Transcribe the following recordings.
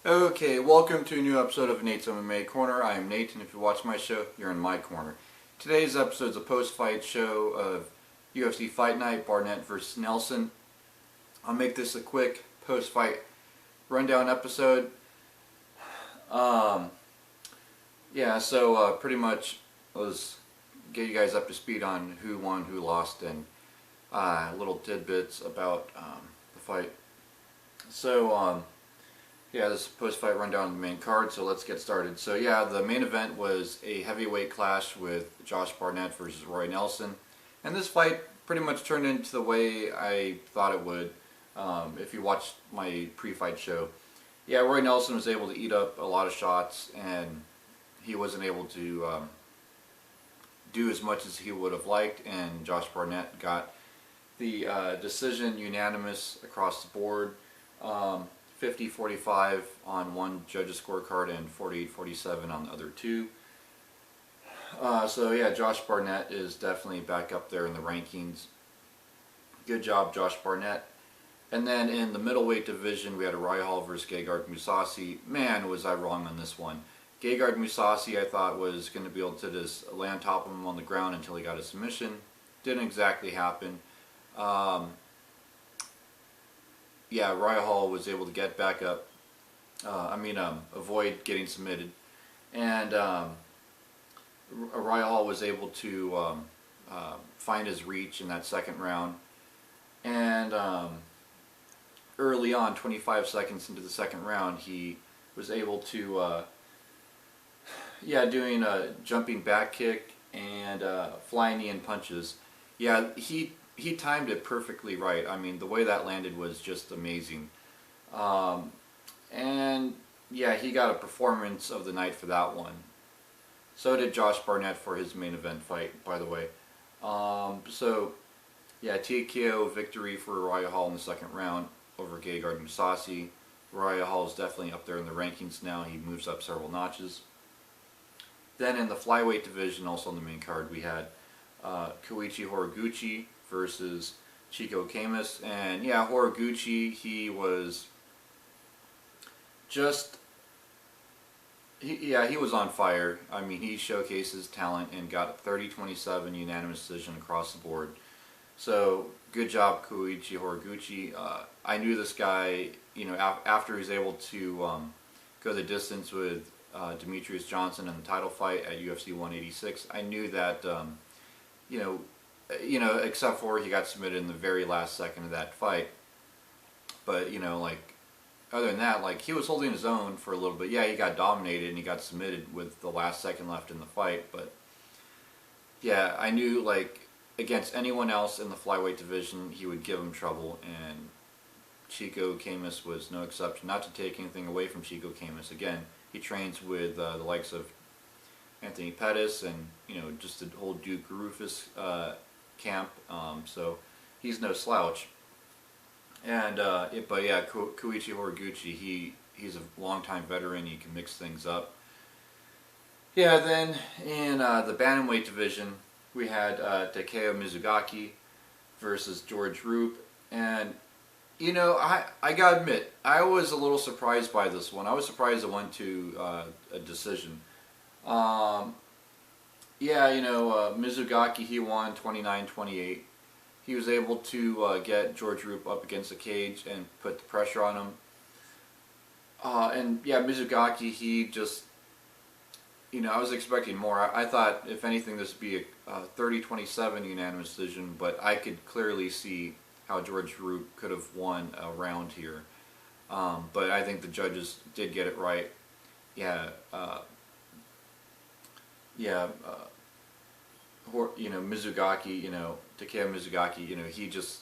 Okay, welcome to a new episode of Nate's MMA Corner. I am Nate, and if you watch my show, you're in my corner. Today's episode is a post-fight show of UFC Fight Night, Barnett versus Nelson. I'll make this a quick post-fight rundown episode. Um, pretty much let's get you guys up to speed on who won, who lost, and little tidbits about the fight. This is a post-fight rundown of the main card, so let's get started. So the main event was a heavyweight clash with Josh Barnett versus Roy Nelson. And this fight pretty much turned into the way I thought it would, if you watched my pre-fight show. Yeah, Roy Nelson was able to eat up a lot of shots, and he wasn't able to do as much as he would have liked, and Josh Barnett got the decision unanimous across the board. 50-45 on one judge's scorecard and 48-47 on the other two. Josh Barnett is definitely back up there in the rankings. Good job, Josh Barnett. And then in the middleweight division, we had Uriah Hall versus Gegard Mousasi. Man, was I wrong on this one. Gegard Mousasi, I thought, was going to be able to just lay on top of him on the ground until he got a submission. Didn't exactly happen. Uriah Hall was able to get back up. Avoid getting submitted. And Uriah Hall was able to find his reach in that second round. And early on, 25 seconds into the second round, he was able to, doing a jumping back kick and flying knee and punches. He timed it perfectly right. I mean, the way that landed was just amazing. He got a performance of the night for that one. So did Josh Barnett for his main event fight, by the way. TKO victory for Uriah Hall in the second round over Gegard Mousasi. Uriah Hall is definitely up there in the rankings now. He moves up several notches. Then in the flyweight division, also on the main card, we had Koichi Horiguchi versus Chico Camus. And Horiguchi, he was just, he was on fire. I mean, he showcased his talent and got a 30-27 unanimous decision across the board. So, good job, Koichi Horiguchi. I knew this guy, after he was able to go the distance with Demetrius Johnson in the title fight at UFC 186, I knew that, except for he got submitted in the very last second of that fight. But, other than that, he was holding his own for a little bit. Yeah, he got dominated and he got submitted with the last second left in the fight. But, I knew, against anyone else in the flyweight division, he would give him trouble. And Chico Camus was no exception. Not to take anything away from Chico Camus. Again, he trains with the likes of Anthony Pettis and, just the whole Duke Rufus camp, so he's no slouch. And Koichi Horiguchi, he's a longtime veteran. He can mix things up. Then in the bantamweight division, we had Takeo Mizugaki versus George Roop, and I gotta admit, I was a little surprised by this one. I was surprised it went to a decision. Mizugaki, he won 29-28. He was able to get George Roop up against the cage and put the pressure on him. Mizugaki, he just, I was expecting more. I thought, if anything, this would be a 30-27 unanimous decision, but I could clearly see how George Roop could have won a round here. But I think the judges did get it right. Mizugaki, Takeo Mizugaki, he just,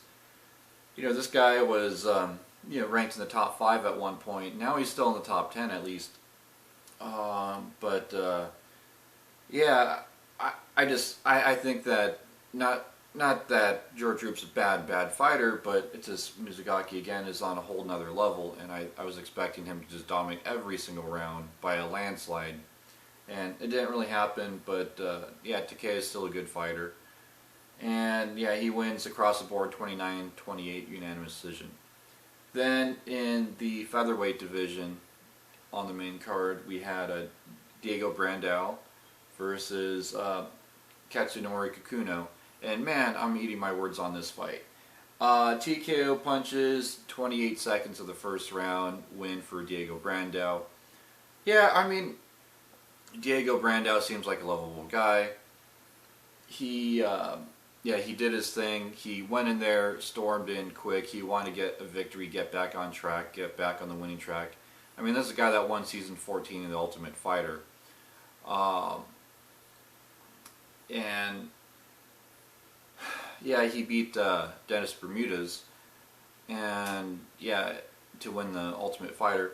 this guy was, ranked in the top 5 at one point. Now he's still in the top 10 at least. I think that, not that George Roop's a bad fighter, but it's just Mizugaki, again, is on a whole nother level, and I was expecting him to just dominate every single round by a landslide. And it didn't really happen, but Takeo is still a good fighter. And he wins across the board, 29-28 unanimous decision. Then in the featherweight division, on the main card, we had Diego Brandao versus Katsunori Kikuno. And man, I'm eating my words on this fight. TKO punches, 28 seconds of the first round, win for Diego Brandao. Yeah, I mean, Diego Brandao seems like a lovable guy. He did his thing. He went in there, stormed in quick. He wanted to get a victory, get back on track, get back on the winning track. I mean, this is a guy that won season 14 of The Ultimate Fighter. And yeah, he beat Dennis Bermudez, and yeah, to win the Ultimate Fighter.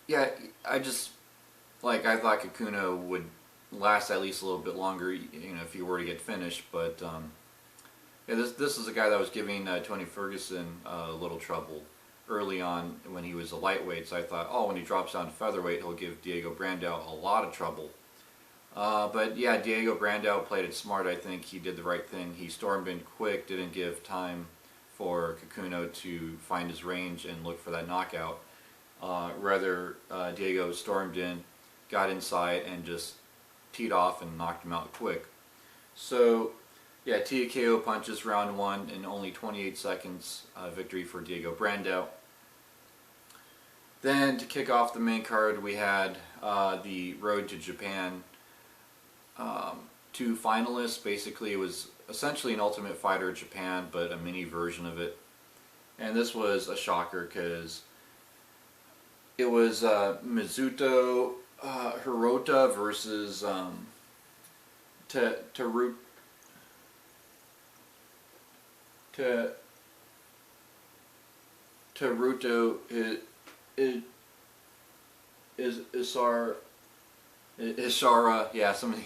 Yeah, I thought Kikuno would last at least a little bit longer, if he were to get finished. But yeah, this is a guy that was giving Tony Ferguson a little trouble early on when he was a lightweight. So I thought, oh, when he drops down to featherweight, he'll give Diego Brandao a lot of trouble. But yeah, Diego Brandao played it smart. I think he did the right thing. He stormed in quick, didn't give time for Kikuno to find his range and look for that knockout. Rather, Diego stormed in, got inside, and just teed off and knocked him out quick. So yeah, TKO punches round 1 in only 28 seconds, victory for Diego Brandao. Then to kick off the main card, we had the Road to Japan. 2 finalists. Basically, it was essentially an Ultimate Fighter Japan, but a mini version of it. And this was a shocker because it was Mizuto Hirota versus Teruto Hishara, yeah, somebody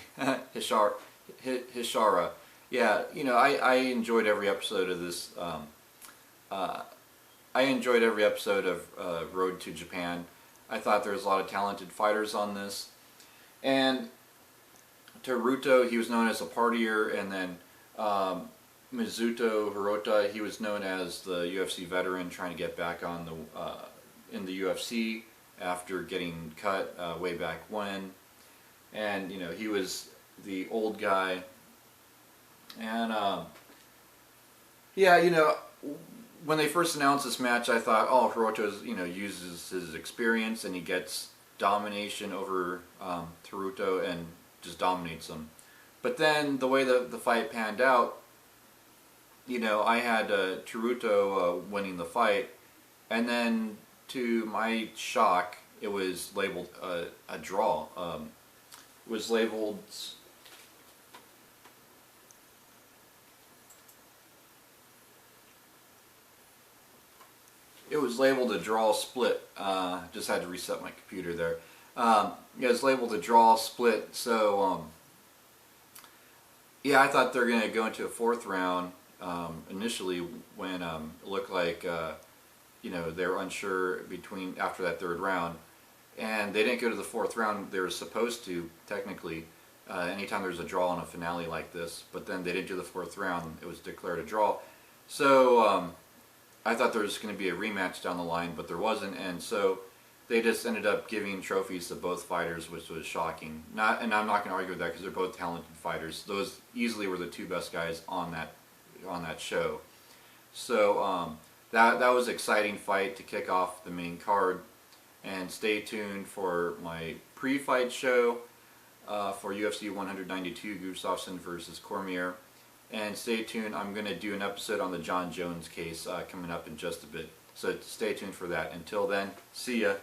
Hishara. Yeah, I enjoyed every episode of this. I enjoyed every episode of Road to Japan. I thought there was a lot of talented fighters on this. And Teruto, he was known as a partier, and then Mizuto Hirota, he was known as the UFC veteran trying to get back on in the UFC after getting cut way back when. And he was the old guy. And yeah, when they first announced this match, I thought, oh, Hirota uses his experience and he gets domination over Teruto and just dominates him. But then the way the fight panned out, I had Teruto winning the fight, and then to my shock, it was labeled a draw. It was labeled. It was labeled a draw split. Just had to reset my computer there. Yeah, it was labeled a draw split. So yeah, I thought they're going to go into a 4th round initially when it looked like they were unsure after that 3rd round, and they didn't go to the 4th round. They were supposed to technically anytime there's a draw in a finale like this, but then they didn't do the 4th round. It was declared a draw. So I thought there was going to be a rematch down the line, but there wasn't, and so they just ended up giving trophies to both fighters, which was shocking. And I'm not going to argue with that because they're both talented fighters. Those easily were the 2 best guys on that show. So that was an exciting fight to kick off the main card. And stay tuned for my pre-fight show for UFC 192, Gustafsson versus Cormier. And stay tuned, I'm going to do an episode on the Jon Jones case coming up in just a bit. So stay tuned for that. Until then, see ya.